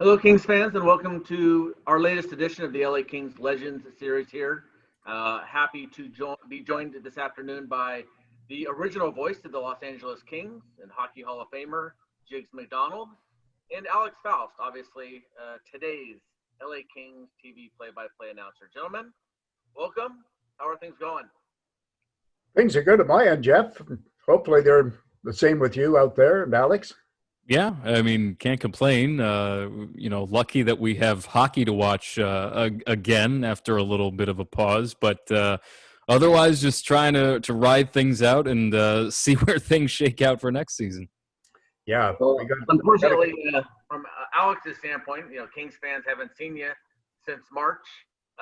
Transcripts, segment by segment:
Hello, Kings fans, and welcome to our latest edition of the LA Kings Legends series here. Happy to be joined this afternoon by the original voice of the Los Angeles Kings and Hockey Hall of Famer, Jiggs McDonald, and Alex Faust, obviously today's LA Kings TV play-by-play announcer. Gentlemen, welcome. How are things going? Things are good at my end, Jeff. Hopefully they're the same with you out there and Alex. Yeah, I mean, can't complain. Lucky that we have hockey to watch again after a little bit of a pause. But otherwise, just trying to ride things out and see where things shake out for next season. Yeah. Well, unfortunately, from Alex's standpoint, Kings fans haven't seen you since March.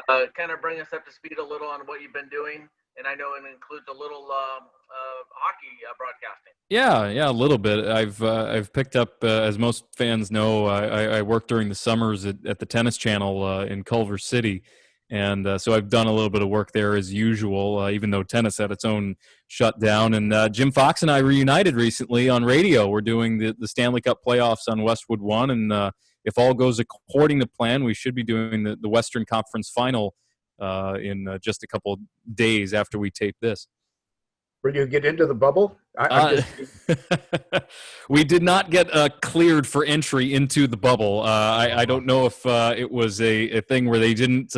Kind of bring us up to speed a little on what you've been doing. And I know it includes a little hockey broadcasting. Yeah, a little bit. I've picked up, as most fans know, I work during the summers at the Tennis Channel in Culver City, and so I've done a little bit of work there as usual, even though tennis had its own shutdown. And Jim Fox and I reunited recently on radio. We're doing the Stanley Cup playoffs on Westwood One, and if all goes according to plan, we should be doing the Western Conference Final in just a couple days after we tape this. Will you get into the bubble? We did not get cleared for entry into the bubble. I don't know if it was a thing where they didn't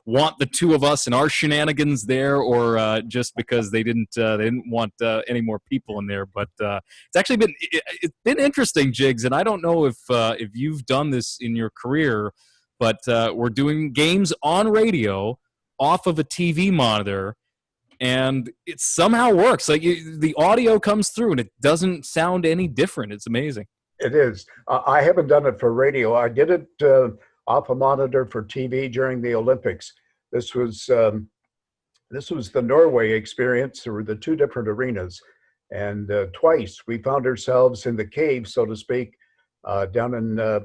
want the two of us and our shenanigans there, or just because they didn't want any more people in there. But it's actually been interesting, Jiggs, and I don't know if you've done this in your career, but we're doing games on radio off of a TV monitor, and it somehow works. Like the audio comes through and it doesn't sound any different. It's amazing. It is. I haven't done it for radio. I did it off a monitor for TV during the Olympics. This was the Norway experience. There were the two different arenas, and twice we found ourselves in the cave, so to speak, down in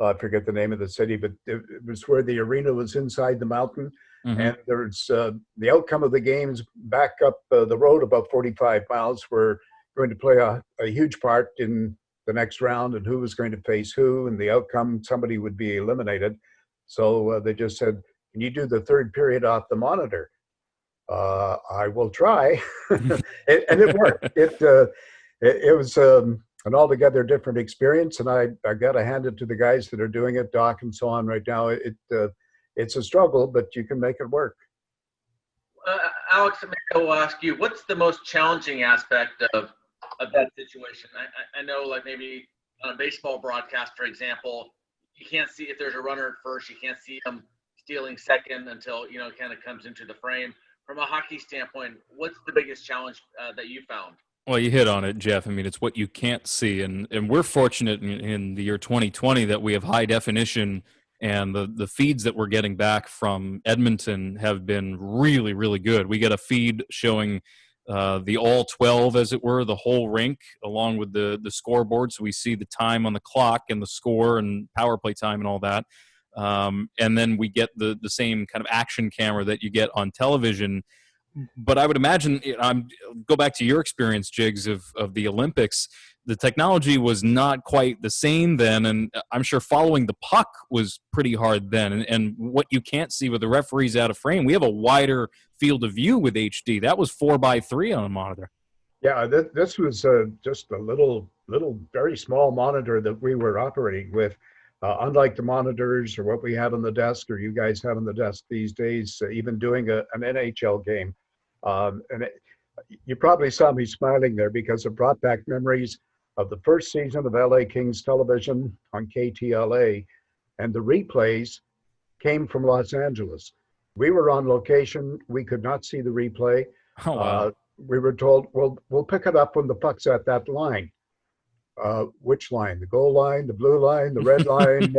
I forget the name of the city, but it was where the arena was inside the mountain. Mm-hmm. And there's the outcome of the games back up the road about 45 miles were going to play a huge part in the next round, and who was going to face who, and the outcome, somebody would be eliminated. So they just said, can you do the third period off the monitor? I will try. And it worked. It was an altogether different experience, and I got to hand it to the guys that are doing it, Doc and so on right now. It's a struggle, but you can make it work. Alex, I will ask you, what's the most challenging aspect of that situation? I know, like maybe on a baseball broadcast, for example, you can't see if there's a runner at first. You can't see him stealing second until, it kind of comes into the frame. From a hockey standpoint, what's the biggest challenge that you found? Well, you hit on it, Jeff. I mean, it's what you can't see. And we're fortunate in the year 2020 that we have high definition, and the feeds that we're getting back from Edmonton have been really, really good. We get a feed showing the all 12, as it were, the whole rink, along with the scoreboard. So we see the time on the clock and the score and power play time and all that. And then we get the same kind of action camera that you get on television. But I would imagine, go back to your experience, Jiggs, of the Olympics. The technology was not quite the same then, and I'm sure following the puck was pretty hard then. And what you can't see with the referees out of frame, we have a wider field of view with HD. That was 4:3 on a monitor. Yeah, this was just a little, very small monitor that we were operating with. Unlike the monitors or what we had on the desk or you guys have on the desk these days, even doing an NHL game. You probably saw me smiling there because it brought back memories of the first season of LA Kings television on KTLA, and the replays came from Los Angeles. We were on location. We could not see the replay. Oh, wow. We were told, we'll pick it up when the puck's at that line. Which line? The goal line, the blue line, the red line?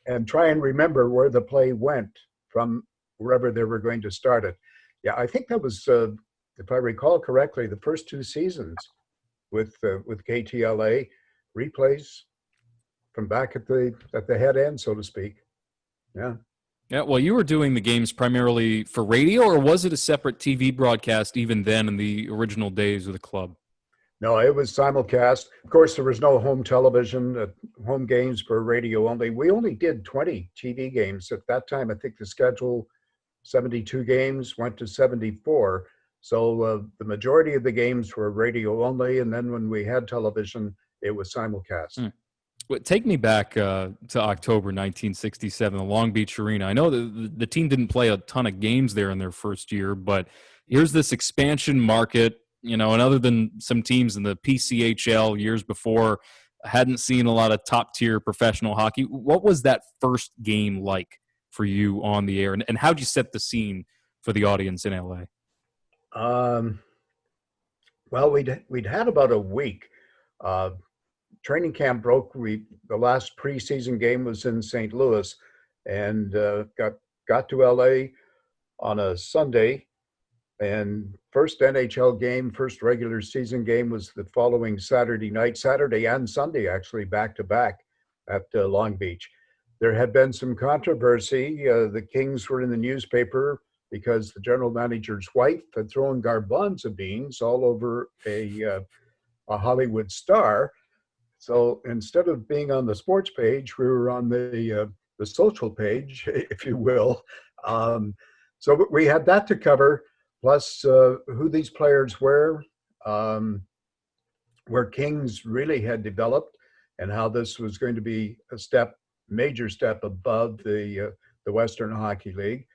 And try and remember where the play went from wherever they were going to start it. Yeah, I think that was, if I recall correctly, the first two seasons with KTLA replays from back at the head end, so to speak. Yeah. Yeah, well, you were doing the games primarily for radio, or was it a separate TV broadcast even then in the original days of the club? No, it was simulcast. Of course, there was no home television. Home games were radio only. We only did 20 TV games at that time. I think the schedule 72 games went to 74. So the majority of the games were radio only. And then when we had television, it was simulcast. Well, take me back to October 1967, the Long Beach Arena. I know the team didn't play a ton of games there in their first year, but here's this expansion market, and other than some teams in the PCHL years before, hadn't seen a lot of top tier professional hockey. What was that first game like for you on the air, and how'd you set the scene for the audience in LA? Well, we'd had about a week. Training camp broke. The last preseason game was in St. Louis, and got to LA on a Sunday. And first NHL game, first regular season game was the following Saturday night, Saturday and Sunday actually back to back at Long Beach. There had been some controversy. The Kings were in the newspaper because the general manager's wife had thrown garbanzo beans all over a Hollywood star. So instead of being on the sports page, we were on the social page, if you will. So we had that to cover, plus who these players were, where Kings really had developed, and how this was going to be a major step above the Western Hockey League.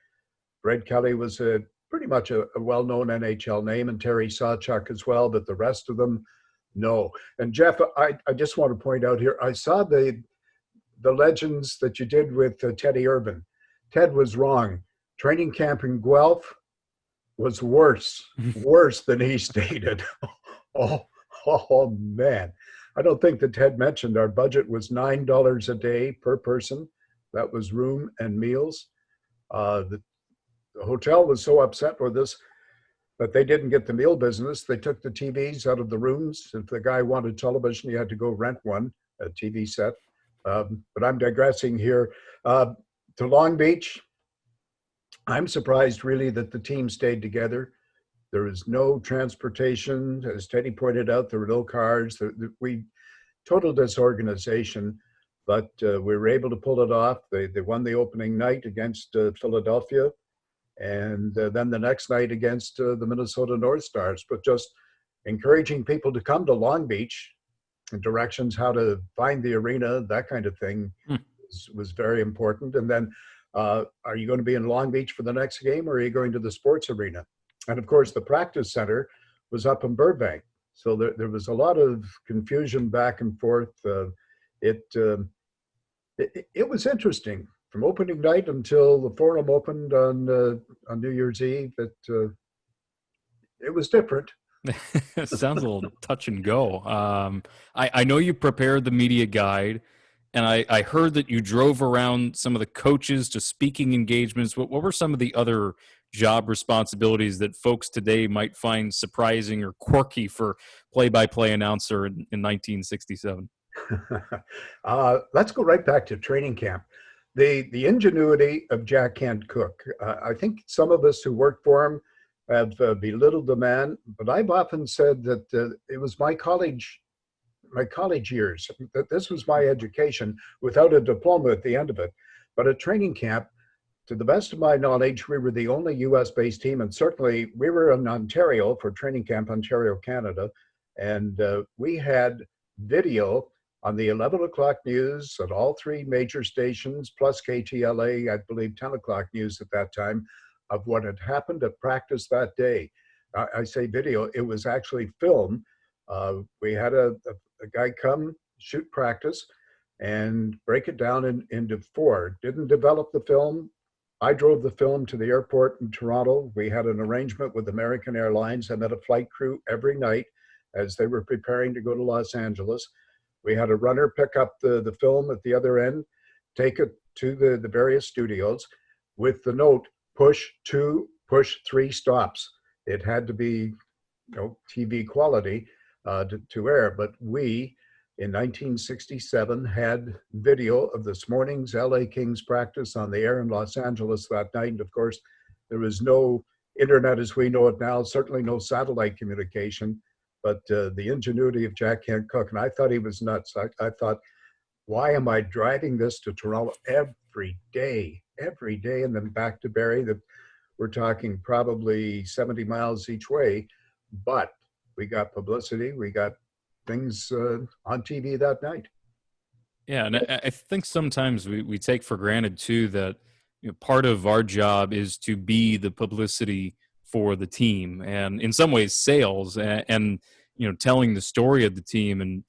Fred Kelly was pretty much a well-known NHL name, and Terry Sawchuk as well, but the rest of them, no. And Jeff, I just want to point out here, I saw the legends that you did with Teddy Urban. Ted was wrong. Training camp in Guelph was worse than he stated. Oh man. I don't think that Ted mentioned our budget was $9 a day per person. That was room and meals. The hotel was so upset with us that they didn't get the meal business. They took the TVs out of the rooms. If the guy wanted television, he had to go rent one, a TV set. But I'm digressing here. To Long Beach, I'm surprised really that the team stayed together. There was no transportation. As Teddy pointed out, there were no cars. Total disorganization, but we were able to pull it off. They won the opening night against Philadelphia, and then the next night against the Minnesota North Stars. But just encouraging people to come to Long Beach, and directions how to find the arena, that kind of thing, was very important. And then, are you going to be in Long Beach for the next game, or are you going to the sports arena? And of course, the practice center was up in Burbank. So there was a lot of confusion back and forth. It was interesting from opening night until the Forum opened on New Year's Eve. It was different. It sounds a little touch and go. I know you prepared the media guide, and I heard that you drove around some of the coaches to speaking engagements. What were some of the other job responsibilities that folks today might find surprising or quirky for play-by-play announcer in 1967? Let's go right back to training camp. The ingenuity of Jack Cooke. I think some of us who worked for him have belittled the man, but I've often said that it was my college years, that this was my education without a diploma at the end of it. But at training camp, to the best of my knowledge, we were the only US-based team, and certainly we were in Ontario for training camp, Ontario, Canada, and we had video on the 11 o'clock news at all three major stations, plus KTLA, I believe 10 o'clock news at that time, of what had happened at practice that day. I say video, it was actually film. We had a guy come, shoot practice, and break it down into four. Didn't develop the film. I drove the film to the airport in Toronto. We had an arrangement with American Airlines. I met a flight crew every night as they were preparing to go to Los Angeles. We had a runner pick up the film at the other end, take it to the various studios with the note, push 2, push 3 stops. It had to be TV quality to air, but we, in 1967, had video of this morning's LA Kings practice on the air in Los Angeles that night. And of course, there was no internet as we know it now, certainly no satellite communication, but the ingenuity of Jack Cooke, and I thought he was nuts. I thought, why am I driving this to Toronto every day, and then back to Barrie? That we're talking probably 70 miles each way, but we got publicity, we got things on TV that night. Yeah, and I think sometimes we take for granted too that part of our job is to be the publicity for the team, and in some ways, sales and telling the story of the team. And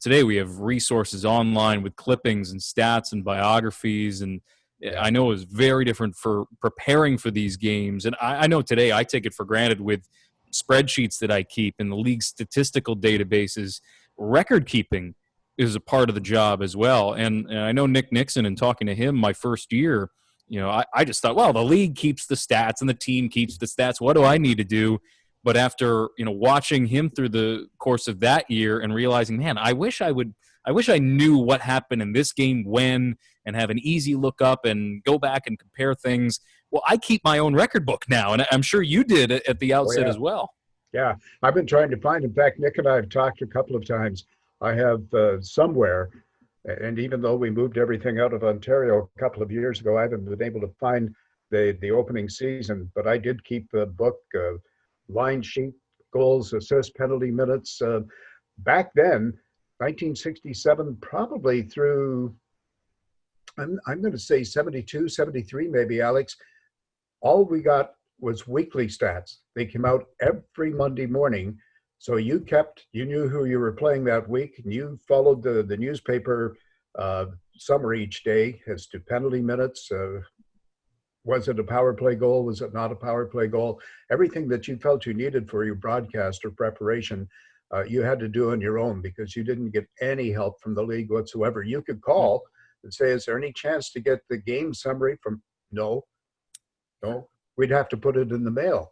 today we have resources online with clippings and stats and biographies, and Yeah. I know it's very different for preparing for these games. And I know today I take it for granted with spreadsheets that I keep in the league's statistical databases. Record keeping is a part of the job as well. And I know Nick Nixon, and talking to him my first year, I just thought, well, the league keeps the stats and the team keeps the stats. What do I need to do? But after, watching him through the course of that year and realizing, man, I wish I knew what happened in this game when, and have an easy look up and go back and compare things. Well, I keep my own record book now, and I'm sure you did at the outset as well. Yeah, I've been trying to find. In fact, Nick and I have talked a couple of times. I have somewhere, and even though we moved everything out of Ontario a couple of years ago, I haven't been able to find the opening season. But I did keep the book, line sheet, goals, assists, penalty minutes. Back then, 1967, probably through, I'm going to say 72, 73, maybe, Alex. All we got was weekly stats. They came out every Monday morning. So you knew who you were playing that week, and you followed the newspaper summary each day as to penalty minutes. Was it a power play goal? Was it not a power play goal? Everything that you felt you needed for your broadcast or preparation, you had to do on your own, because you didn't get any help from the league whatsoever. You could call and say, is there any chance to get the game summary from? No. We'd have to put it in the mail.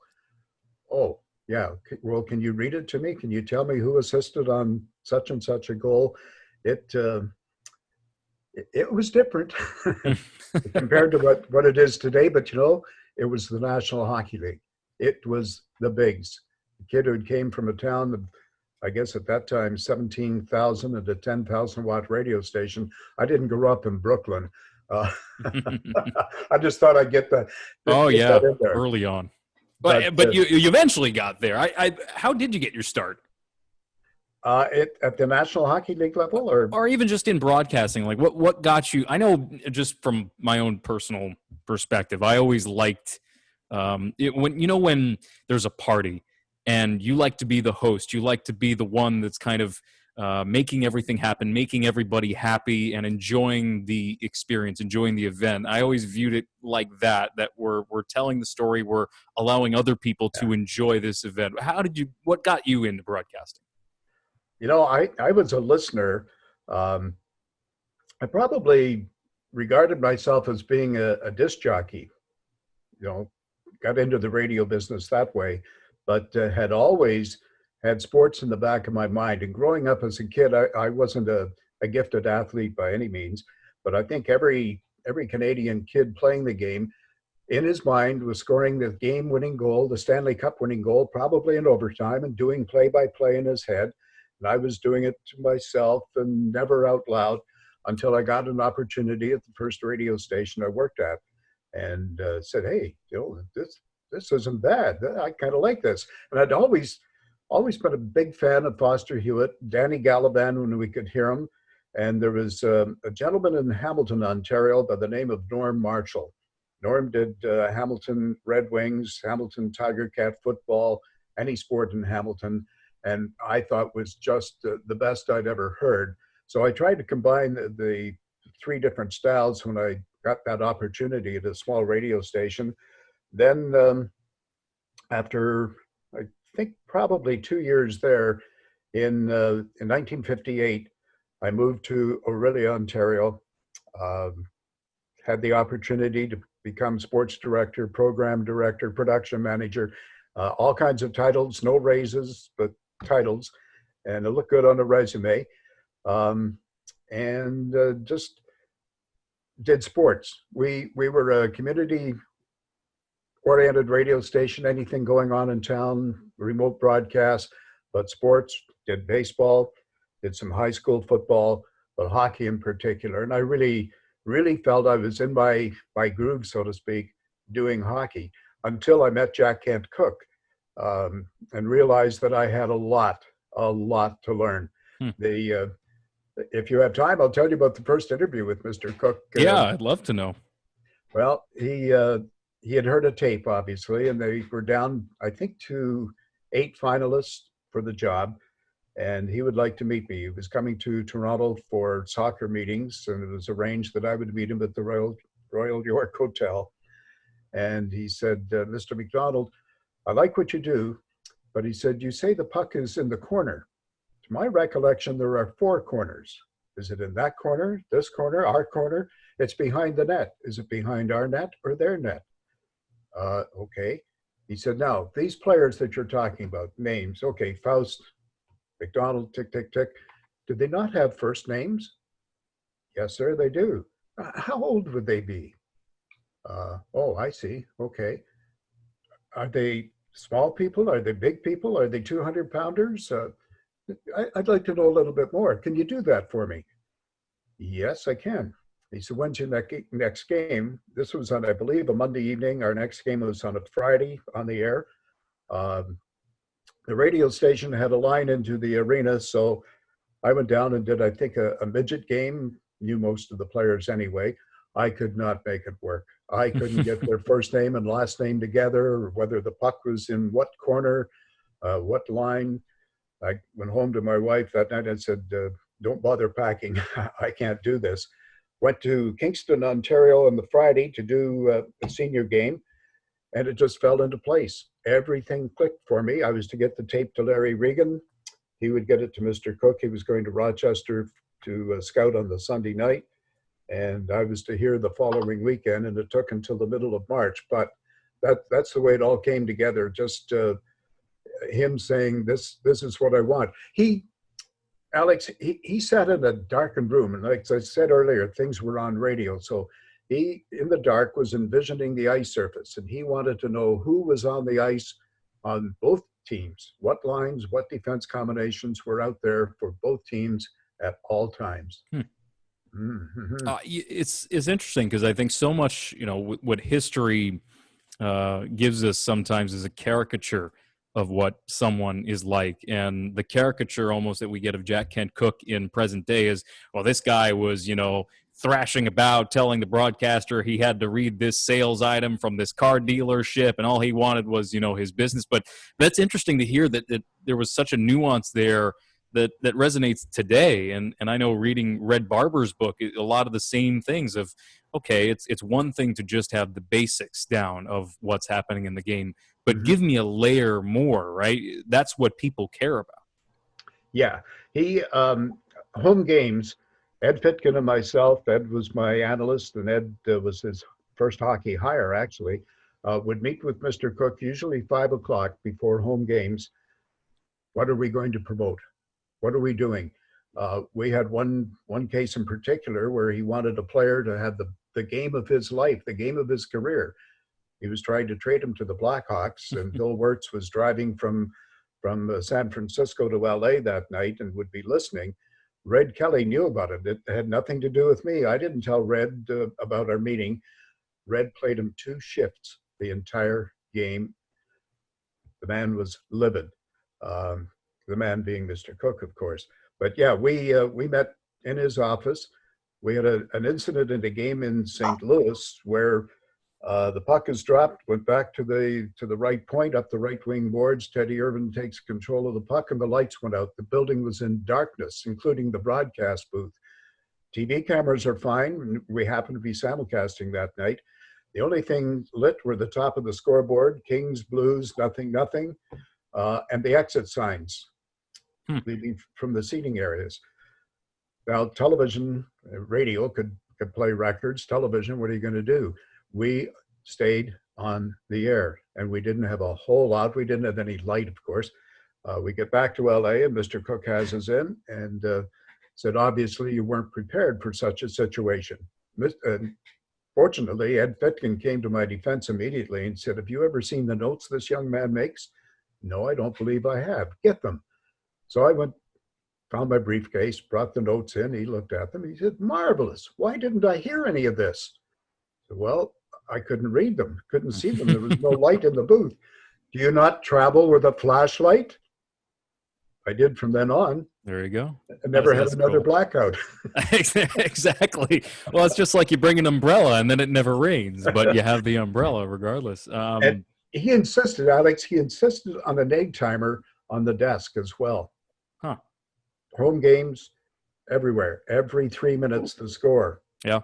Oh, yeah. Well, can you read it to me? Can you tell me who assisted on such and such a goal? It was different compared to what it is today. But it was the National Hockey League. It was the bigs. The kid who came from a town of, I guess at that time, 17,000 at a 10,000 watt radio station. I didn't grow up in Brooklyn. I just thought I'd get that. That early on. But you eventually got there. How did you get your start? At the National Hockey League level, or even just in broadcasting? Like what got you? I know, just from my own personal perspective, I always liked when there's a party and you like to be the host, you like to be the one that's kind of making everything happen, making everybody happy, and enjoying the experience, enjoying the event. I always viewed it like that we're telling the story, we're allowing other people to enjoy this event. What got you into broadcasting? I was a listener. I probably regarded myself as being a disc jockey, got into the radio business that way, but had always had sports in the back of my mind. And growing up as a kid, I wasn't a gifted athlete by any means, but I think every Canadian kid playing the game in his mind was scoring the game-winning goal, the Stanley Cup winning goal, probably in overtime, and doing play-by-play in his head. And I was doing it to myself and never out loud, until I got an opportunity at the first radio station I worked at, and said, hey, this isn't bad. I kind of like this. And I'd always been a big fan of Foster Hewitt, Danny Gallivan when we could hear him. And there was a gentleman in Hamilton, Ontario by the name of Norm Marshall. Norm did Hamilton Red Wings, Hamilton Tiger Cat football, any sport in Hamilton, and I thought was just the best I'd ever heard. So I tried to combine the three different styles when I got that opportunity at a small radio station. Then after, I think, probably 2 years there, in 1958, I moved to Orillia, Ontario, had the opportunity to become sports director, program director, production manager, all kinds of titles, no raises, but titles, and it looked good on a resume. Just did sports. We were a community-oriented radio station, anything going on in town, remote broadcasts. but sports, did baseball, did some high school football, but hockey in particular. And I really, really felt I was in my groove, so to speak, doing hockey until I met Jack Cooke, and realized that I had a lot to learn. Hmm. If you have time, I'll tell you about the first interview with Mr. Cooke. Yeah, I'd love to know. Well, he had heard a tape, obviously, and they were down, I think, to 8 finalists for the job, and he would like to meet me. He was coming to Toronto for soccer meetings, and it was arranged that I would meet him at the Royal York Hotel. And he said, Mr. McDonald, I like what you do, but he said, you say the puck is in the corner. To my recollection, there are 4 corners. Is it in that corner, this corner, our corner? It's behind the net. Is it behind our net or their net? Okay. He said, now, these players that you're talking about, names, okay, Faust, McDonald, tick, tick, tick. Do they not have first names? Yes, sir, they do. How old would they be? Oh, I see. Okay. Are they small people? Are they big people? Are they 200-pounders? I'd like to know a little bit more. Can you do that for me? Yes, I can. He said, when's your next game? This was on, I believe, a Monday evening. Our next game was on a Friday on the air. The radio station had a line into the arena, so I went down and did, I think, a midget game. Knew most of the players anyway. I could not make it work. I couldn't get their first name and last name together, or whether the puck was in what corner, what line. I went home to my wife that night and said, don't bother packing. I can't do this. Went to Kingston, Ontario on the Friday to do a senior game, and it just fell into place. Everything clicked for me. I was to get the tape to Larry Regan. He would get it to Mr. Cooke. He was going to Rochester to scout on the Sunday night, and I was to hear the following weekend, and it took until the middle of March. But that's the way it all came together. Just him saying, this is what I want. Alex, he sat in a darkened room, and like I said earlier, things were on radio. So he, in the dark, was envisioning the ice surface, and he wanted to know who was on the ice on both teams, what lines, what defense combinations were out there for both teams at all times. Mm-hmm. It's interesting because I think so much, what history gives us sometimes is a caricature of what someone is like. And the caricature almost that we get of Jack Cooke in present day is, well, this guy was, thrashing about, telling the broadcaster he had to read this sales item from this car dealership, and all he wanted was, his business. But that's interesting to hear that there was such a nuance there that resonates today. And I know reading Red Barber's book, a lot of the same things of, okay, it's one thing to just have the basics down of what's happening in the game, but Mm-hmm. give me a layer more, right? That's what people care about. Yeah, he home games. Ed Fitkin and myself, Ed was my analyst, and Ed was his first hockey hire, actually, would meet with Mr. Cooke usually 5 o'clock before home games. What are we going to promote? What are we doing? We had one case in particular where he wanted a player to have the game of his life, the game of his career. He was trying to trade him to the Blackhawks, and Bill Wirtz was driving from San Francisco to LA that night and would be listening. Red Kelly knew about it. It had nothing to do with me. I didn't tell Red about our meeting. Red played him 2 shifts the entire game. The man was livid. The man being Mr. Cooke, of course. But yeah, we met in his office. We had an incident in a game in St. Louis where the puck is dropped, went back to the right point, up the right wing boards. Teddy Irvin takes control of the puck, and the lights went out. The building was in darkness, including the broadcast booth. TV cameras are fine. We happened to be simulcasting that night. The only thing lit were the top of the scoreboard, Kings, Blues, nothing, and the exit signs leading from the seating areas. Now, television, radio could play records. Television, what are you going to do? We stayed on the air, and we didn't have a whole lot. We didn't have any light, of course. We get back to LA, and Mr. Cooke has us in and said, obviously, you weren't prepared for such a situation. Fortunately, Ed Fitkin came to my defense immediately and said, have you ever seen the notes this young man makes? No, I don't believe I have. Get them. So I went, found my briefcase, brought the notes in. He looked at them. He said, "Marvelous. Why didn't I hear any of this?" I said, "Well, I couldn't read them, couldn't see them. There was no light in the booth." "Do you not travel with a flashlight?" I did from then on. There you go. I never had That's another cool. blackout. Exactly. Well, it's just like you bring an umbrella and then it never rains, but you have the umbrella regardless. And he insisted, Alex, he insisted on an egg timer on the desk as well. Huh. Home games everywhere. Every 3 minutes, the score. Yeah.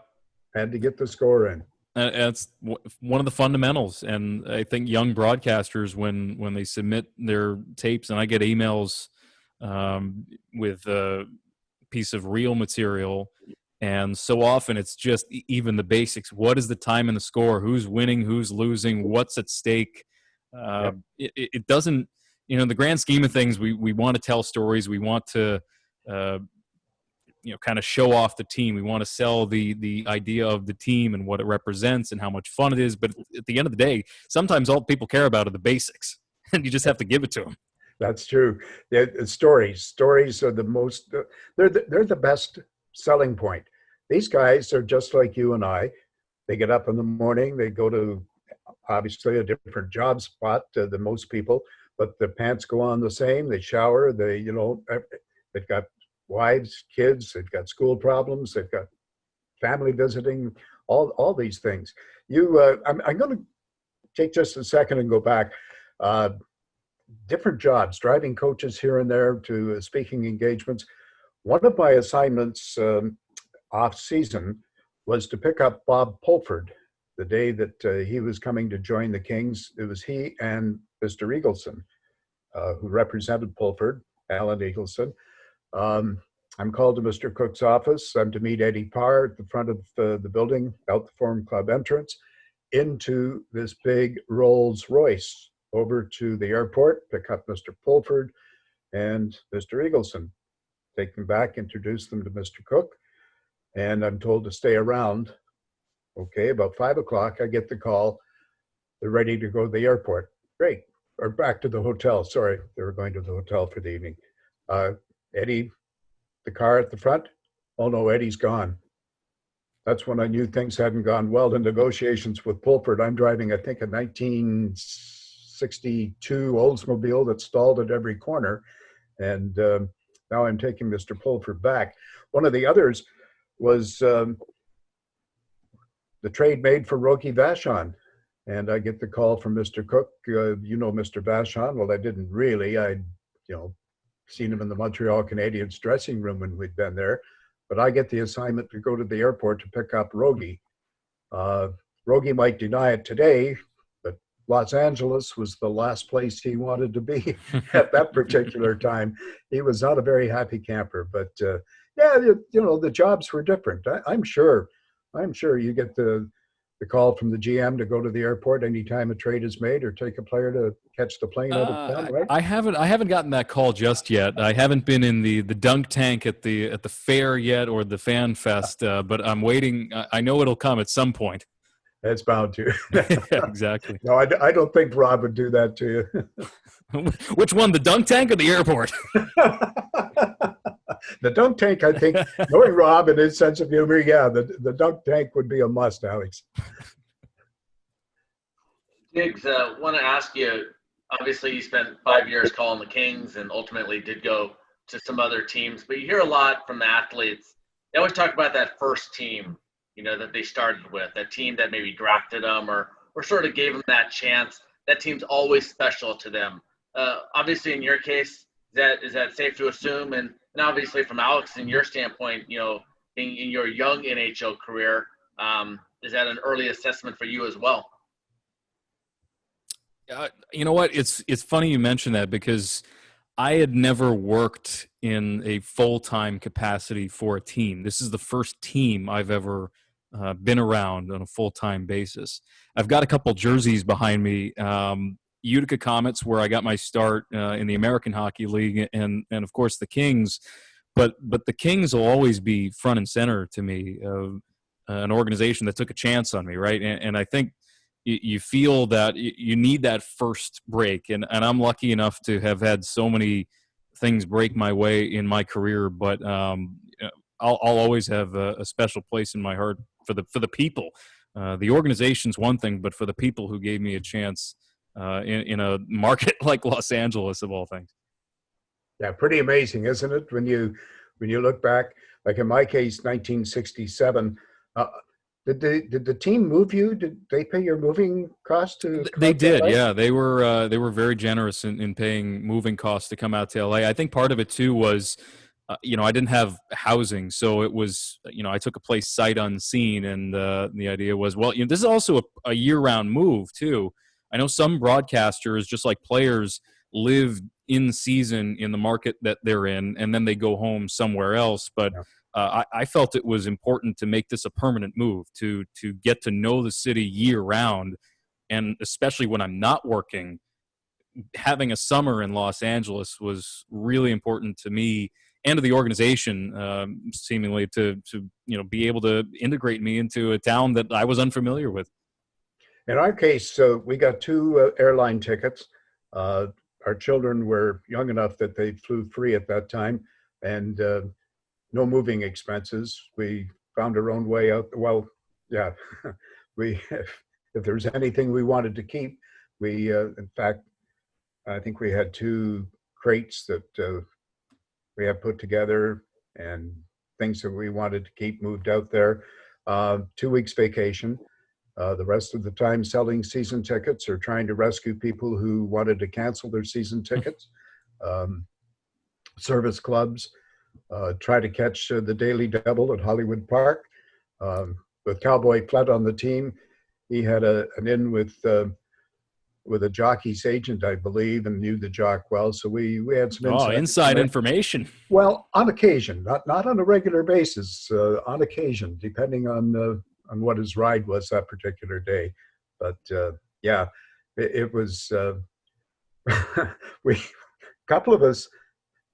Had to get the score in. That's one of the fundamentals. And I think young broadcasters, when they submit their tapes, and I get emails with a piece of reel material, and so often it's just even the basics. What is the time and the score? Who's winning? Who's losing? What's at stake? It doesn't, in the grand scheme of things, we want to tell stories. We want to kind of show off the team. We want to sell the idea of the team and what it represents and how much fun it is. But at the end of the day, sometimes all people care about are the basics, and you just have to give it to them. That's true. Stories are the most. They're the best selling point. These guys are just like you and I. They get up in the morning. They go to obviously a different job spot than most people, but the pants go on the same. They shower. They've got wives, kids. They've got school problems. They've got family visiting. All these things. I'm going to take just a second and go back. Different jobs, driving coaches here and there to speaking engagements. One of my assignments off season was to pick up Bob Pulford the day that he was coming to join the Kings. It was he and Mr. Eagleson, who represented Pulford, Alan Eagleson. I'm called to Mr. Cooke's office. I'm to meet Eddie Parr at the front of the building, out the Forum Club entrance, into this big Rolls Royce, over to the airport, pick up Mr. Pulford and Mr. Eagleson, take them back, introduce them to Mr. Cooke, and I'm told to stay around. Okay, about 5 o'clock, I get the call. They're ready to go to the airport. Great. Or back to the hotel. Sorry, they were going to the hotel for the evening. Eddie, the car at the front? Oh no, Eddie's gone. That's when I knew things hadn't gone well in negotiations with Pulford. I'm driving, I think, a 1962 Oldsmobile that stalled at every corner. And now I'm taking Mr. Pulford back. One of the others was the trade made for Rogie Vachon. And I get the call from Mr. Cooke. Mr. Vachon? Well, I didn't really. I'd, seen him in the Montreal Canadiens dressing room when we'd been there. But I get the assignment to go to the airport to pick up Rogie. Rogie might deny it today, but Los Angeles was the last place he wanted to be at that particular time. He was not a very happy camper, but the jobs were different. I'm sure you get the call from the GM to go to the airport anytime a trade is made or take a player to catch the plane out of town, right? I haven't gotten that call just yet. I haven't been in the dunk tank at the fair yet or the fan fest, but I'm waiting. I know it'll come at some point. It's bound to. Exactly. No, I don't think Rob would do that to you. Which one, the dunk tank or the airport? The dunk tank, I think, knowing Rob and his sense of humor, yeah, the dunk tank would be a must, Alex. Jiggs, want to ask you, obviously you spent 5 years calling the Kings and ultimately did go to some other teams, but you hear a lot from athletes. They always talk about that first team, that they started with, that team that maybe drafted them or sort of gave them that chance. That team's always special to them. Obviously, in your case, is that safe to assume? And obviously, from Alex, in your standpoint, being in your young NHL career, is that an early assessment for you as well? You know what? It's funny you mention that because I had never worked in a full-time capacity for a team. This is the first team I've ever been around on a full-time basis. I've got a couple jerseys behind me. Utica Comets, where I got my start in the American Hockey League, and of course the Kings. But the Kings will always be front and center to me, an organization that took a chance on me, right? And I think you feel that you need that first break. And I'm lucky enough to have had so many things break my way in my career, but I'll always have a special place in my heart for the people. The organization's one thing, but for the people who gave me a chance in a market like Los Angeles, of all things. Yeah, pretty amazing, isn't it? When you look back, like in my case, 1967. Did the team move you? Did they pay your moving costs to come They out to did, LA? yeah. They were very generous in paying moving costs to come out to LA. I think part of it too was, I didn't have housing, so it was, I took a place sight unseen, and the idea was, well, this is also a year-round move too. I know some broadcasters, just like players, live in season in the market that they're in, and then they go home somewhere else. But Yeah. I felt it was important to make this a permanent move to get to know the city year round, and especially when I'm not working, having a summer in Los Angeles was really important to me and to the organization, seemingly to be able to integrate me into a town that I was unfamiliar with. In our case, we got two airline tickets. Uh, our children were young enough that they flew free at that time, and no moving expenses. We found our own way out. Well, yeah, we if there's anything we wanted to keep, we in fact, I think we had two crates that we had put together, and things that we wanted to keep moved out there. 2 weeks vacation. The rest of the time selling season tickets or trying to rescue people who wanted to cancel their season tickets. Um, Service clubs, try to catch the Daily Double at Hollywood Park. With Cowboy Flett on the team, he had an in with a jockey's agent, I believe, and knew the jock well. So we had some Inside information. Well, on occasion, not on a regular basis, on occasion, depending on what his ride was that particular day. But yeah, it was we couple of us,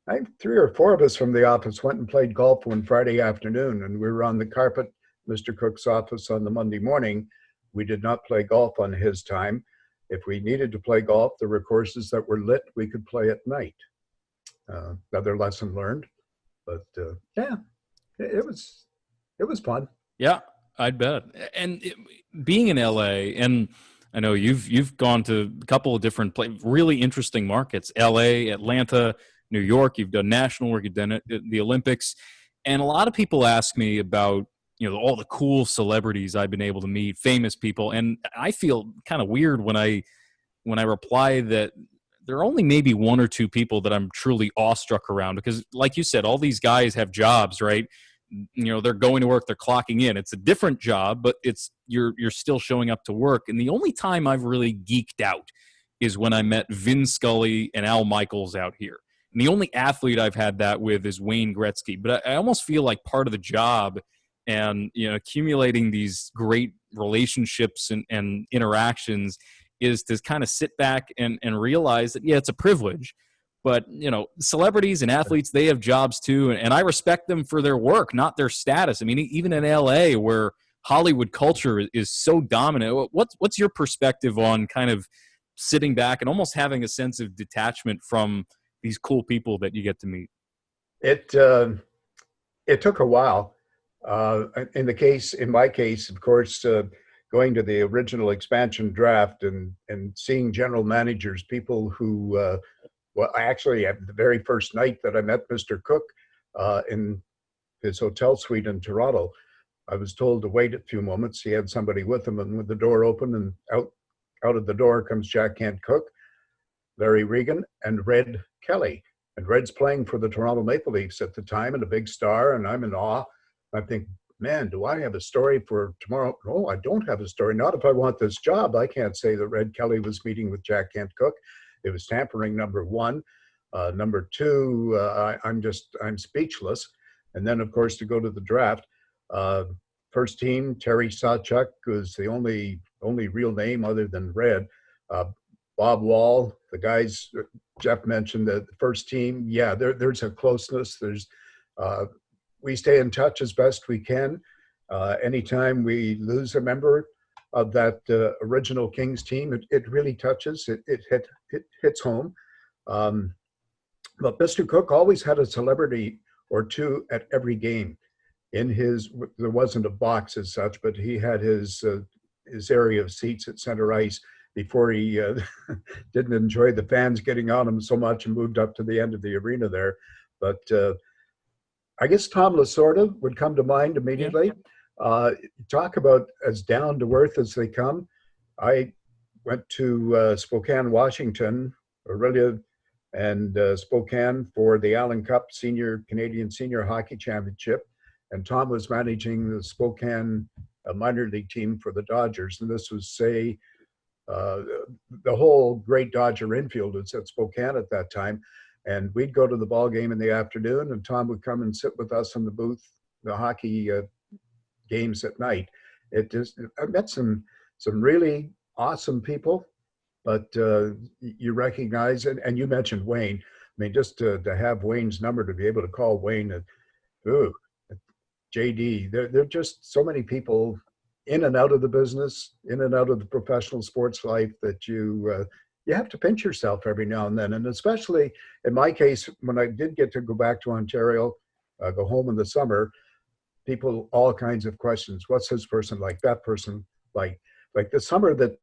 I think 3 or 4 of us from the office went and played golf one Friday afternoon, and we were on the carpet, Mr. Cooke's office, on the Monday morning. We did not play golf on his time. If we needed to play golf, there were courses that were lit. We could play at night. Another lesson learned, but yeah, it was fun. Yeah, I'd bet. And being in LA, and I know you've gone to a couple of different really interesting markets: LA, Atlanta, New York. You've done national work. You've done the Olympics, and a lot of people ask me about all the cool celebrities I've been able to meet, famous people, and I feel kind of weird when I reply that there are only maybe 1 or 2 people that I'm truly awestruck around, because, like you said, all these guys have jobs, right? They're going to work, they're clocking in. It's a different job, but you're still showing up to work. And the only time I've really geeked out is when I met Vin Scully and Al Michaels out here. And the only athlete I've had that with is Wayne Gretzky. But I almost feel like part of the job and accumulating these great relationships and interactions is to kind of sit back and realize that, yeah, it's a privilege. But, celebrities and athletes, they have jobs too. And I respect them for their work, not their status. I mean, even in LA, where Hollywood culture is so dominant, what's your perspective on kind of sitting back and almost having a sense of detachment from these cool people that you get to meet? It took a while. In my case, of course, going to the original expansion draft and seeing general managers, people who, well, actually, at the very first night that I met Mr. Cooke in his hotel suite in Toronto, I was told to wait a few moments. He had somebody with him, and with the door open, and out of the door comes Jack Cooke, Larry Regan, and Red Kelly. And Red's playing for the Toronto Maple Leafs at the time, and a big star, and I'm in awe. I think, man, do I have a story for tomorrow? No, I don't have a story. Not if I want this job. I can't say that Red Kelly was meeting with Jack Cooke. It was tampering, number one. Number two, I'm speechless. And then, of course, to go to the draft, first team, Terry Sawchuk was the only real name other than Red. Bob Wall, the guys Jeff mentioned, the first team. Yeah, there's a closeness. We stay in touch as best we can. Anytime we lose a member of that original Kings team, it really touches. It hits home. But Mr. Cooke always had a celebrity or two at every game. There wasn't a box as such, but he had his area of seats at center ice before he didn't enjoy the fans getting on him so much and moved up to the end of the arena there. But I guess Tom Lasorda would come to mind immediately. Talk about as down to earth as they come. I went to Spokane, Washington, Aurelia and Spokane for the Allen Cup Canadian Senior Hockey Championship. And Tom was managing the Spokane minor league team for the Dodgers. And this was, say, the whole great Dodger infield was at Spokane at that time. And we'd go to the ball game in the afternoon, and Tom would come and sit with us in the booth, the hockey games at night. I met some really awesome people, but you recognize, and you mentioned Wayne. I mean, just to have Wayne's number, to be able to call Wayne, JD, there are just so many people in and out of the business, in and out of the professional sports life that you have to pinch yourself every now and then. And especially in my case, when I did get to go back to Ontario, go home in the summer, people, all kinds of questions. What's this person like? That person like? Like the summer that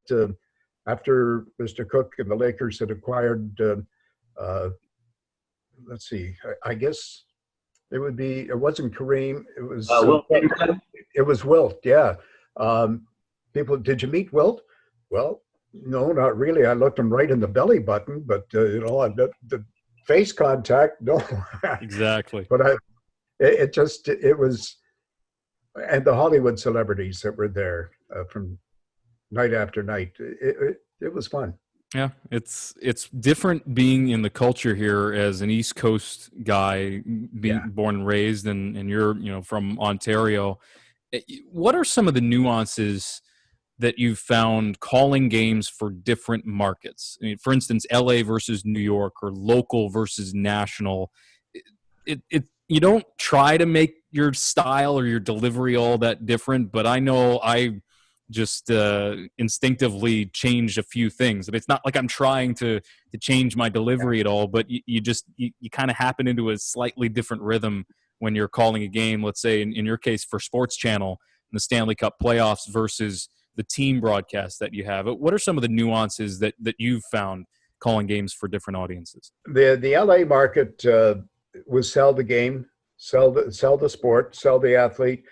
after Mr. Cooke and the Lakers had acquired, let's see, I guess it wasn't Kareem, it was Wilt. It was Wilt, yeah. People, did you meet Wilt? Well, no, not really. I looked him right in the belly button, but the face contact, no. Exactly. But it was, and the Hollywood celebrities that were there from night after night. It was fun. Yeah, it's different being in the culture here as an East Coast guy, being born and raised, and you're from Ontario. What are some of the nuances that you've found calling games for different markets? I mean, for instance, LA versus New York, or local versus national. You don't try to make your style or your delivery all that different, but I know I just instinctively change a few things. It's not like I'm trying to change my delivery at all, but you kind of happen into a slightly different rhythm when you're calling a game. Let's say in your case for Sports Channel in the Stanley Cup playoffs versus the team broadcast that you have. What are some of the nuances that you've found calling games for different audiences? The LA market was sell the game, sell the sport, sell the athlete,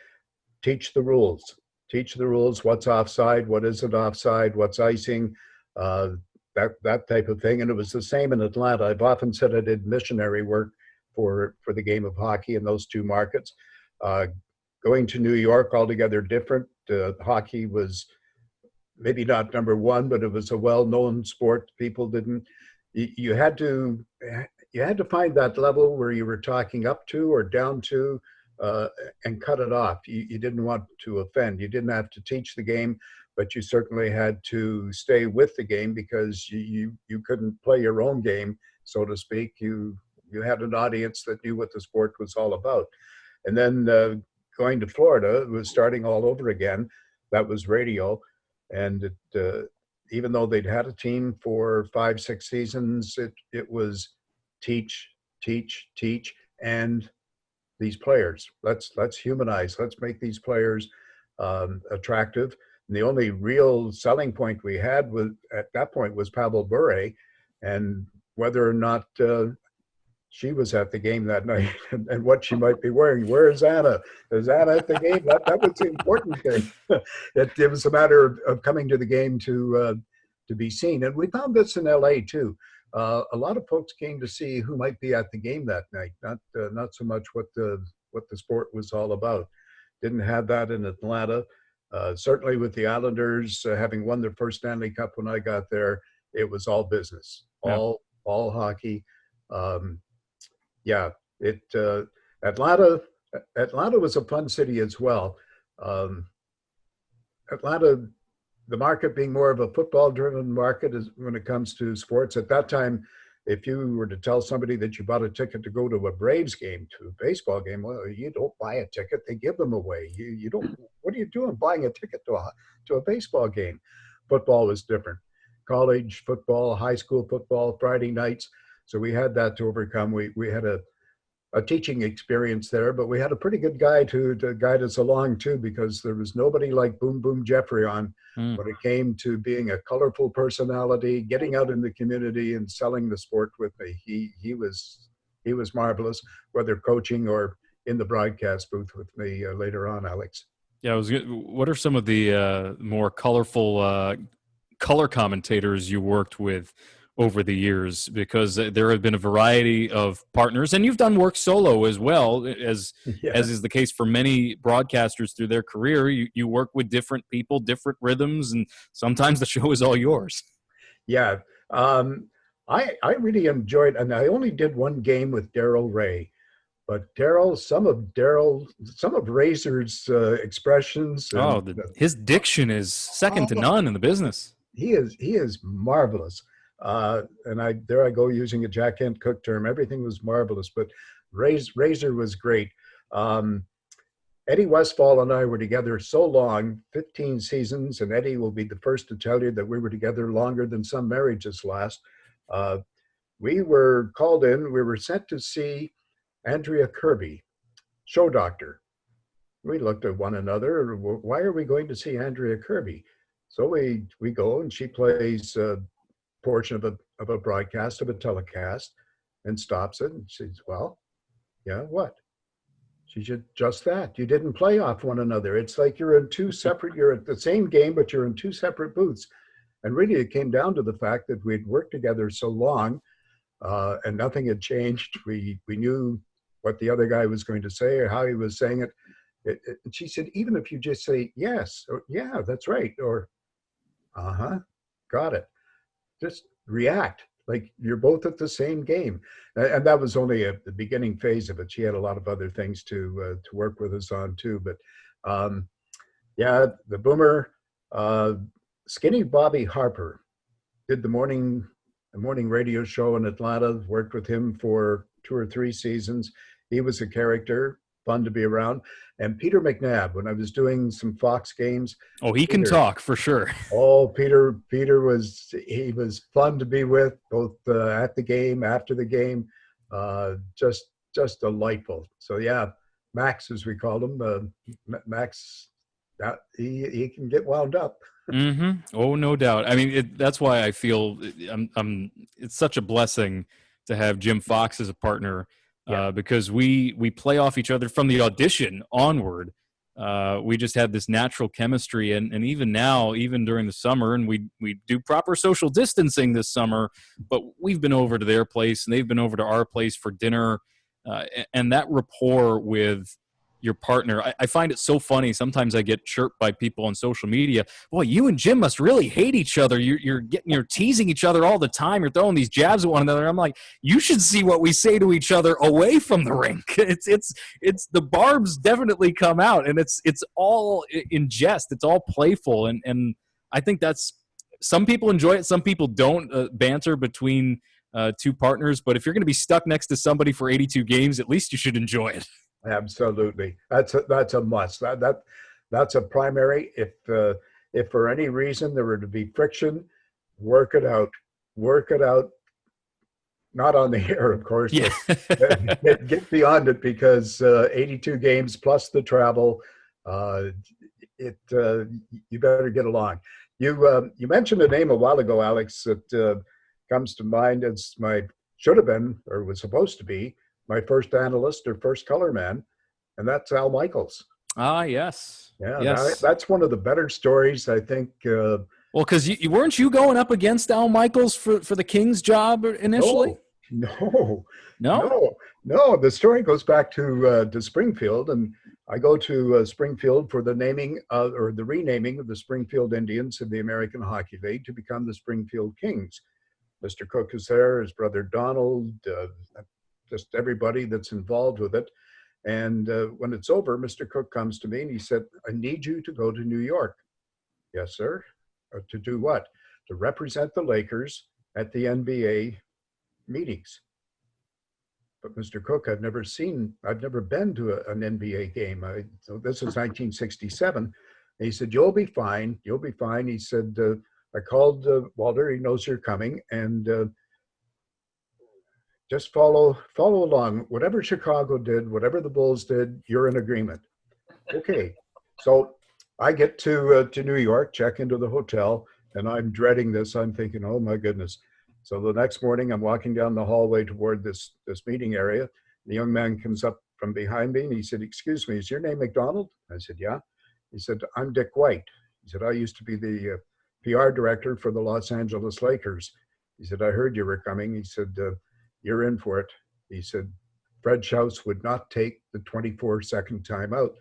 teach the rules. Teach the rules, what's offside, what isn't offside, what's icing, that type of thing. And it was the same in Atlanta. I've often said I did missionary work for the game of hockey in those two markets. Going to New York, altogether different. Hockey was maybe not number one, but it was a well-known sport. People didn't. You had to find that level where you were talking up to or down to. And cut it off. You didn't want to offend. You didn't have to teach the game, but you certainly had to stay with the game because you couldn't play your own game, so to speak. You had an audience that knew what the sport was all about. And then going to Florida, it was starting all over again. That was radio. And even though they'd had a team for 5-6 seasons, it was teach, and these players. Let's humanize. Let's make these players attractive. And the only real selling point we had at that point was Pavel Bure, and whether or not she was at the game that night and what she might be wearing. Where is Anna? Is Anna at the game? That was the important thing. It was a matter of coming to the game to be seen. And we found this in LA too. A lot of folks came to see who might be at the game that night, not so much what the sport was all about. Didn't have that in Atlanta. Certainly with the Islanders having won their first Stanley Cup when I got there, it was all business, all hockey. Atlanta was a fun city as well. Atlanta, the market being more of a football-driven market is when it comes to sports. At that time, if you were to tell somebody that you bought a ticket to go to a Braves game, to a baseball game, well, you don't buy a ticket; they give them away. You don't. What are you doing buying a ticket to a baseball game? Football was different. College football, high school football, Friday nights. So we had that to overcome. We had a teaching experience there, but we had a pretty good guy to guide us along too, because there was nobody like Boom Boom Jeffrey on when it came to being a colorful personality, getting out in the community and selling the sport with me. He was marvelous, whether coaching or in the broadcast booth with me later on, Alex. Yeah, what are some of the more colorful color commentators you worked with over the years? Because there have been a variety of partners, and you've done work solo as well, as is the case for many broadcasters through their career. You work with different people, different rhythms, and sometimes the show is all yours. Yeah, I really enjoyed, and I only did one game with Daryl Ray. But some of Razor's expressions, and His diction is second to none in the business. He is marvelous. And I go using a Jack Cooke term. Everything was marvelous, but Razor was great. Eddie Westfall and I were together so long, 15 seasons, and Eddie will be the first to tell you that we were together longer than some marriages last. We were called in. We were sent to see Andrea Kirby, show doctor. We looked at one another. Why are we going to see Andrea Kirby? So we go, and she plays a portion of a broadcast, of a telecast, and stops it. And she says, "Well, yeah, what?" She said, "Just that. You didn't play off one another. It's like you're at the same game, but you're in two separate booths." And really, it came down to the fact that we'd worked together so long, and nothing had changed. We knew what the other guy was going to say or how he was saying it. And she said, "Even if you just say yes, or yeah, that's right, or got it, just react like you're both at the same game." And that was only the beginning phase of it. She had a lot of other things to work with us on too. But yeah, the Boomer, Skinny Bobby Harper did the morning radio show in Atlanta. Worked with him for 2 or 3 seasons. He was a character, fun to be around. And Peter McNabb, when I was doing some Fox games. Oh, he can talk for sure. Oh, Peter was fun to be with, both at the game, after the game, just delightful. So yeah, Max, as we called him, Max, he can get wound up. Mm-hmm. Oh, no doubt. I mean, that's why I feel it's such a blessing to have Jim Fox as a partner, because we play off each other from the audition onward. We just had this natural chemistry, and even now, even during the summer, and we do proper social distancing this summer, but we've been over to their place and they've been over to our place for dinner, and that rapport with your partner, I find it so funny. Sometimes I get chirped by people on social media. Boy, you and Jim must really hate each other. You're teasing each other all the time. You're throwing these jabs at one another. I'm like, you should see what we say to each other away from the rink. It's the barbs definitely come out, and it's all in jest. It's all playful, and I think that's, some people enjoy it, some people don't, banter between two partners. But if you're going to be stuck next to somebody for 82 games, at least you should enjoy it. Absolutely, that's a must. That's a primary. If for any reason there were to be friction, work it out. Not on the air, of course. Yeah. But get beyond it, because 82 games plus the travel, you better get along. You mentioned a name a while ago, Alex, that comes to mind as should have been, or was supposed to be, my first analyst or first color man, and that's Al Michaels. Ah, yes. Yeah, yes. That's one of the better stories, I think. Well, because you weren't you going up against Al Michaels for the Kings job initially? No. The story goes back to Springfield, and I go to Springfield for the naming or the renaming of the Springfield Indians of the American Hockey League to become the Springfield Kings. Mr. Cooke is there, his brother Donald, just everybody that's involved with it. And when it's over, Mr. Cooke comes to me and he said, "I need you to go to New York." "Yes, sir." To do what? "To represent the Lakers at the NBA meetings." But Mr. Cooke, I've never been to an NBA game. So this is 1967. And he said, you'll be fine. He said, I called Walter, he knows you're coming. And just follow along. Whatever Chicago did, whatever the Bulls did, you're in agreement. Okay. So I get to New York, check into the hotel, and I'm dreading this. I'm thinking, oh my goodness. So the next morning, I'm walking down the hallway toward this meeting area. The young man comes up from behind me and he said, "Excuse me, is your name McDonald?" I said, "Yeah." He said, "I'm Dick White." He said, "I used to be the PR director for the Los Angeles Lakers." He said, "I heard you were coming." He said, "You're in for it." He said, "Fred Schaus would not take the 24-second timeout."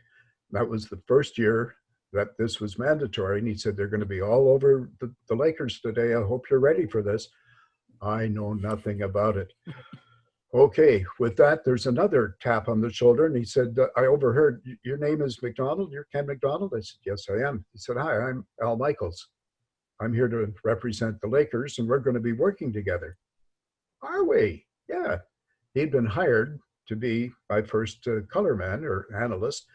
That was the first year that this was mandatory. And he said, "They're going to be all over the Lakers today. I hope you're ready for this." I know nothing about it. Okay, with that, there's another tap on the shoulder. And he said, "I overheard your name is McDonald. You're Ken McDonald?" I said, "Yes, I am." He said, "Hi, I'm Al Michaels. I'm here to represent the Lakers and we're going to be working together." "Are we?" Yeah. He'd been hired to be my first color man or analyst,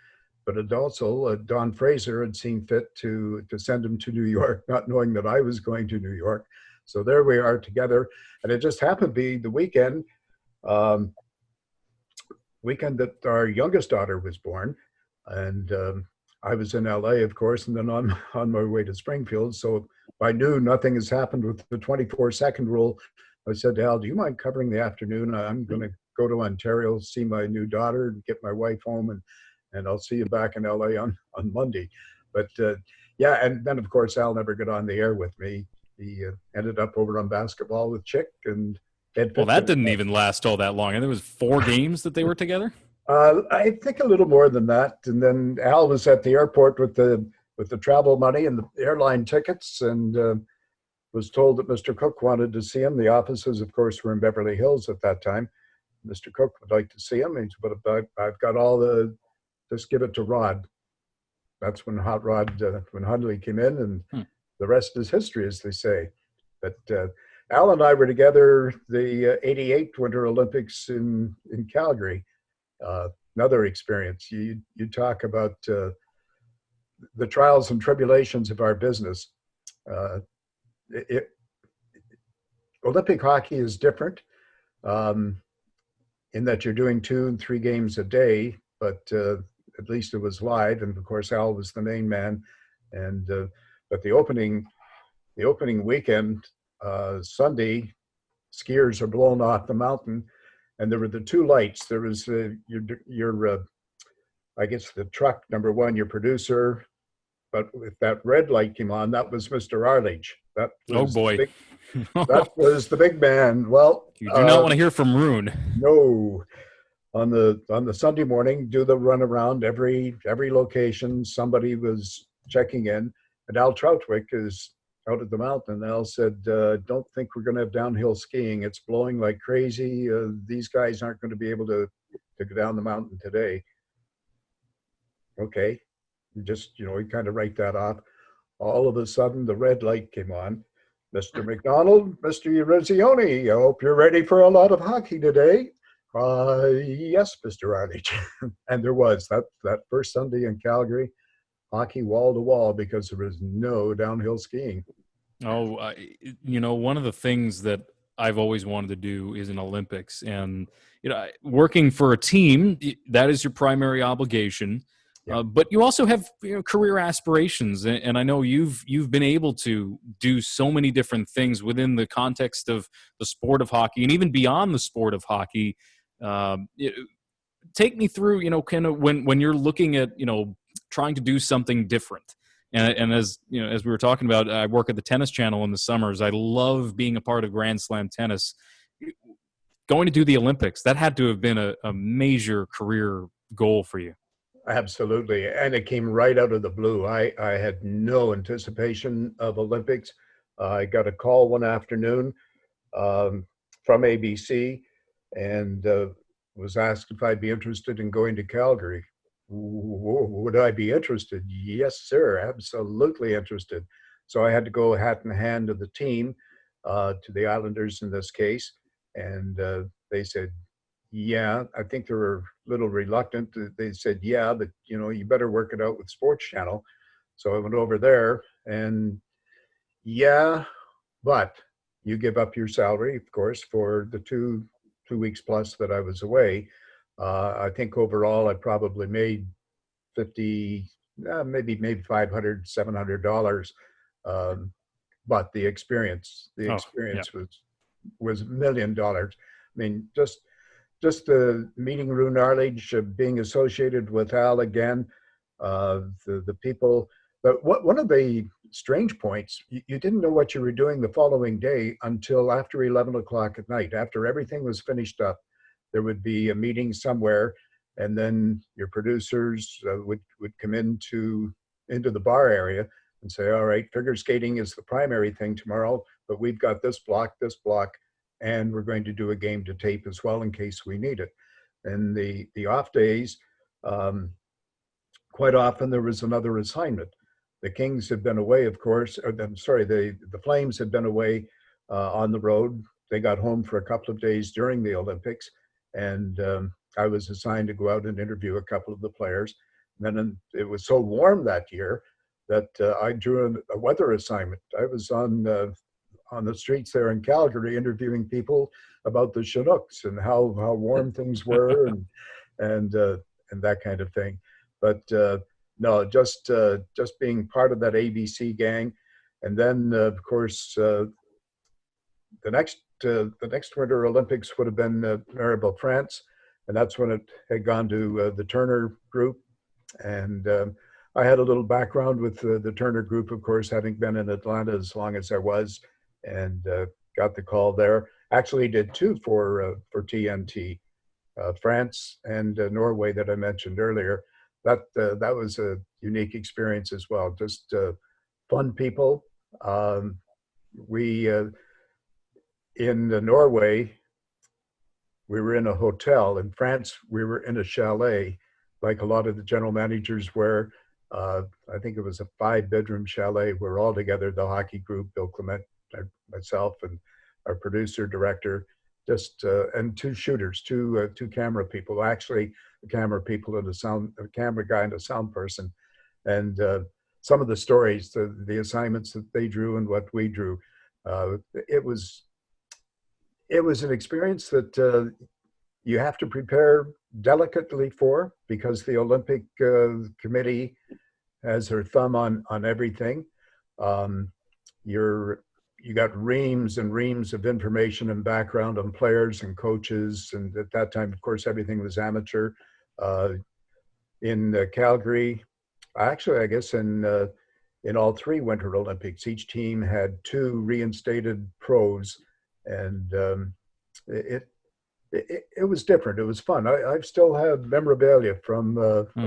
but it also Don Fraser had seen fit to send him to New York, not knowing that I was going to New York. So there we are together. And it just happened to be the um, weekend that our youngest daughter was born. And I was in LA, of course, and then on my way to Springfield. So by noon, nothing has happened with the 24-second rule. I said to Al, "Do you mind covering the afternoon? I'm going to go to Ontario, see my new daughter, and get my wife home, and I'll see you back in LA on Monday." But yeah, and then of course Al never got on the air with me. He ended up over on basketball with Chick and Ed. Well, that didn't even last all that long. And there was 4 games that they were together. I think a little more than that. And then Al was at the airport with the travel money and the airline tickets, and was told that Mr. Cooke wanted to see him. The offices, of course, were in Beverly Hills at that time. Mr. Cooke would like to see him. He said, "But I've got all just give it to Rod." That's when Hot Rod, when Hundley came in, and the rest is history, as they say. But Al and I were together the '88 Winter Olympics in Calgary. Another experience. You talk about the trials and tribulations of our business. Olympic hockey is different in that you're doing 2 and 3 games a day, but at least it was live. And of course, Al was the main man. And but the opening weekend, Sunday, skiers are blown off the mountain, and there were the 2 lights. There was your I guess the truck, number one, your producer. But if that red light came on, that was Mr. Arledge. That was Oh boy. that was the big man. Well, You do not want to hear from Rune. no. On the Sunday morning, do the run around every location. Somebody was checking in, and Al Troutwick is out at the mountain. Al said, "Don't think we're going to have downhill skiing. It's blowing like crazy. These guys aren't going to be able to go down the mountain today." Okay, you kind of write that off. All of a sudden, the red light came on. "Mr. McDonald, Mr. Eruzione, I hope you're ready for a lot of hockey today." Yes, Mr. Arledge. And there was that first Sunday in Calgary, hockey wall to wall, because there was no downhill skiing. Oh, one of the things that I've always wanted to do is an Olympics, and working for a team, that is your primary obligation. Yeah. But you also have career aspirations, and I know you've been able to do so many different things within the context of the sport of hockey, and even beyond the sport of hockey. Take me through, kind of when you're looking at trying to do something different. And as as we were talking about, I work at the Tennis Channel in the summers. I love being a part of Grand Slam tennis. Going to do the Olympics, that had to have been a major career goal for you. Absolutely. And it came right out of the blue. I had no anticipation of Olympics. I got a call one afternoon from ABC, and was asked if I'd be interested in going to Calgary. Would I be interested? Yes, sir. Absolutely interested. So I had to go hat in hand to the team, to the Islanders in this case. And they said, yeah. I think they were a little reluctant. They said, yeah, but you better work it out with Sports Channel. So I went over there, and yeah, but you give up your salary, of course, for the two 2 weeks plus that I was away. I think overall I probably made 50, maybe $500, $700. But the experience Oh, yeah. was $1 million. I mean, just the meeting Rue Arledge, being associated with Al again, the people. But one of the strange points, you didn't know what you were doing the following day until after 11 o'clock at night. After everything was finished up, there would be a meeting somewhere, and then your producers would come into the bar area and say, all right, figure skating is the primary thing tomorrow, but we've got this block, and we're going to do a game to tape as well in case we need it. And the off days, quite often there was another assignment. The Kings had been away, of course, the Flames had been away on the road. They got home for a couple of days during the Olympics, and I was assigned to go out and interview a couple of the players. And then it was so warm that year that I drew a weather assignment. I was on the streets there in Calgary interviewing people about the Chinooks and how warm things were and that kind of thing. But no, just being part of that ABC gang, and then of course the next Winter Olympics would have been Maribel, France, and that's when it had gone to the Turner Group, and I had a little background with the Turner Group, of course, having been in Atlanta as long as I was, and got the call there. Actually, did two for TNT, France and Norway that I mentioned earlier. That was a unique experience as well. Just fun people. We in Norway, we were in a hotel. In France, we were in a chalet, like a lot of the general managers were. I think it was a 5-bedroom chalet. We're all together, the hockey group, Bill Clement, myself, and our producer, director, just and two shooters, two camera people. Actually, the camera people and a camera guy and a sound person. And some of the stories, the assignments that they drew and what we drew, it was an experience that you have to prepare delicately for, because the Olympic Committee has their thumb on everything. You got reams and reams of information and background on players and coaches, and at that time, of course, everything was amateur. In Calgary, actually, I guess in all 3 Winter Olympics, each team had 2 reinstated pros, and it was different. It was fun. I still have memorabilia from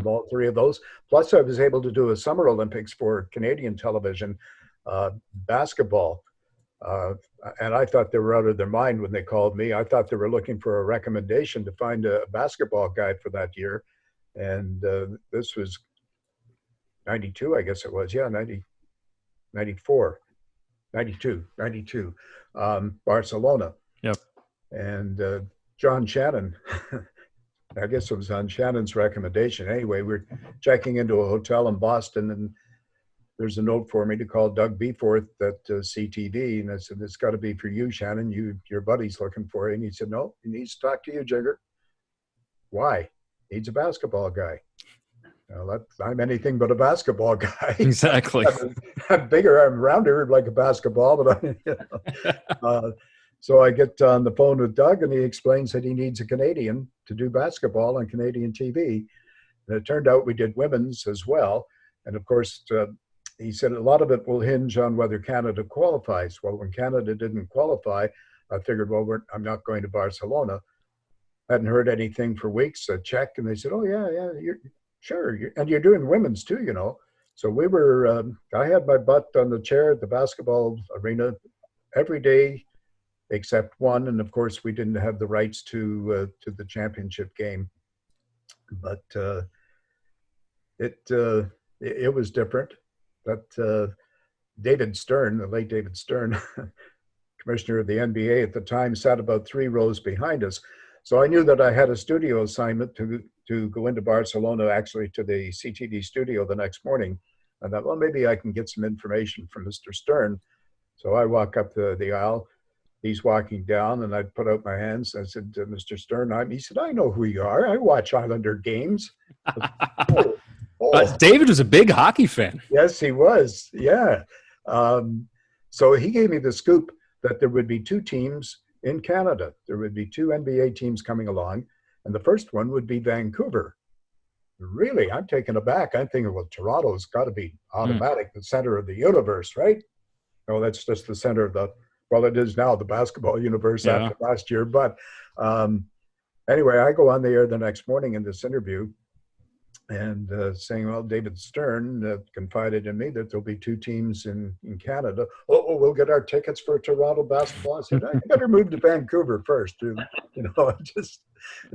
all 3 of those. Plus, I was able to do a Summer Olympics for Canadian television, basketball. And I thought they were out of their mind when they called me. I thought they were looking for a recommendation to find a basketball guy for that year. And this was 92, I guess it was. Yeah, 94, 92, Barcelona. Yep. And John Shannon, I guess it was on Shannon's recommendation. Anyway, we're checking into a hotel in Boston, and there's a note for me to call Doug Beforth at CTV. And I said, it's got to be for you, Shannon. Your buddy's looking for you. And he said, no, he needs to talk to you, Jigger. Why? Needs a basketball guy. Well, I'm anything but a basketball guy. Exactly. I'm bigger, I'm rounder like a basketball, but so I get on the phone with Doug, and he explains that he needs a Canadian to do basketball on Canadian TV. And it turned out we did women's as well. And of course, he said a lot of it will hinge on whether Canada qualifies. Well, when Canada didn't qualify, I figured, well, I'm not going to Barcelona. Hadn't heard anything for weeks. I checked, and they said, oh, yeah, you're sure. And you're doing women's too, you know. So we were, I had my butt on the chair at the basketball arena every day except one. And of course, we didn't have the rights to the championship game. But it was different. But David Stern, the late David Stern, commissioner of the NBA at the time, sat about 3 rows behind us. So I knew that I had a studio assignment to go into Barcelona, actually to the CTV studio the next morning. I thought, well, maybe I can get some information from Mr. Stern. So I walk up the aisle. he's walking down, and I put out my hands. I said, Mr. Stern, he said, I know who you are. I watch Islander games. Oh, oh. David was a big hockey fan. Yes, he was. Yeah. So he gave me the scoop that there would be 2 teams in Canada. There would be 2 NBA teams coming along, and the first one would be Vancouver. Really, I'm taken aback. I'm thinking, well, Toronto's got to be automatic, the center of the universe, right? No, that's just the center of well, it is now the basketball universe after last year. But anyway, I go on the air the next morning in this interview and saying, well, David Stern confided in me that there'll be 2 teams in Canada. Oh, we'll get our tickets for Toronto basketball. I said, I better move to Vancouver first.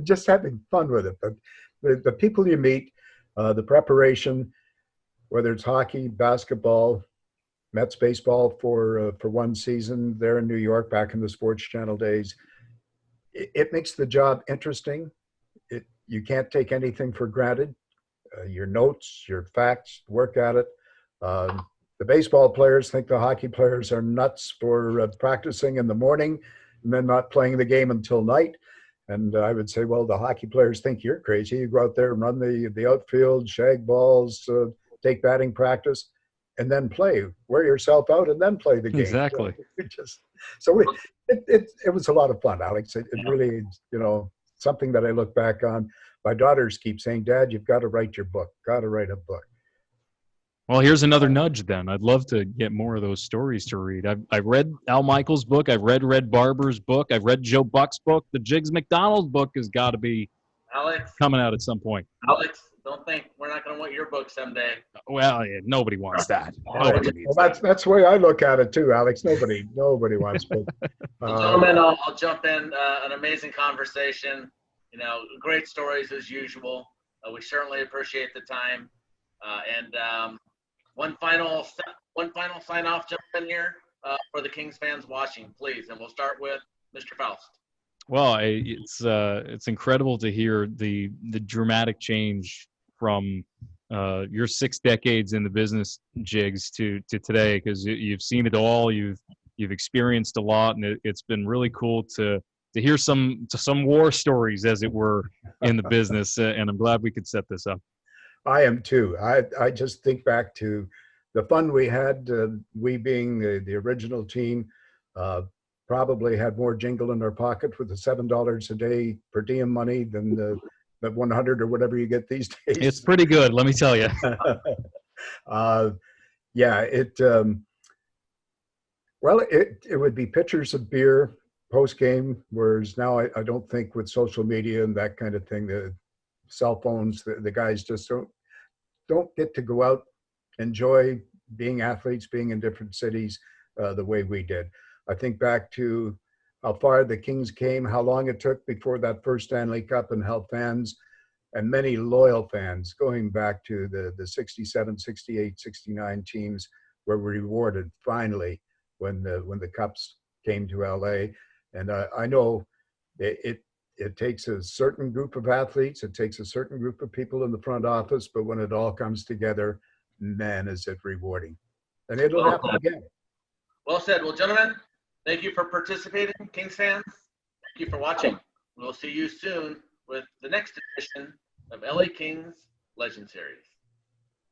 Just having fun with it. But the people you meet, the preparation, whether it's hockey, basketball, Mets baseball for one season there in New York back in the Sports Channel days, it makes the job interesting. You can't take anything for granted. Your notes, your facts, work at it. The baseball players think the hockey players are nuts for practicing in the morning and then not playing the game until night. And I would say, well, the hockey players think you're crazy. You go out there and run the outfield, shag balls, take batting practice, and then play. Wear yourself out and then play the game. Exactly. It was a lot of fun, Alex. It really, something that I look back on. My daughters keep saying, Dad, you've got to write your book. Got to write a book. Well, here's another nudge then. I'd love to get more of those stories to read. I've read Al Michaels' book. I've read Red Barber's book. I've read Joe Buck's book. The Jiggs McDonald book has got to be coming out at some point. Alex, don't think we're not going to want your book someday. Well, nobody wants that. Nobody needs that's the way I look at it too, Alex. Nobody wants book. Gentlemen, I'll jump in. An amazing conversation. Great stories as usual. We certainly appreciate the time. And one final sign off, gentlemen, here for the Kings fans watching, please. And we'll start with Mr. Faust. Well, it's incredible to hear the dramatic change from your 6 decades in the business, Jiggs, to today, because you've seen it all. You've experienced a lot, and it's been really cool to hear some war stories, as it were, in the business. And I'm glad we could set this up. I am too. I just think back to the fun we had. We being the original team, probably had more jingle in our pocket with the $7 a day per diem money than the 100 or whatever you get these days. It's pretty good, let me tell you. It would be pitchers of beer post game, whereas now I don't think with social media and that kind of thing, the cell phones, the guys just don't get to go out, enjoy being athletes, being in different cities the way we did. I think back to how far the Kings came, how long it took before that first Stanley Cup, and how fans, and many loyal fans, going back to the 67, 68, 69 teams were rewarded finally when the Cups came to LA. And I know it takes a certain group of athletes, it takes a certain group of people in the front office, but when it all comes together, man, is it rewarding. And it'll happen again. Well said. Well, gentlemen, thank you for participating, Kings fans. Thank you for watching. We'll see you soon with the next edition of LA Kings Legend Series.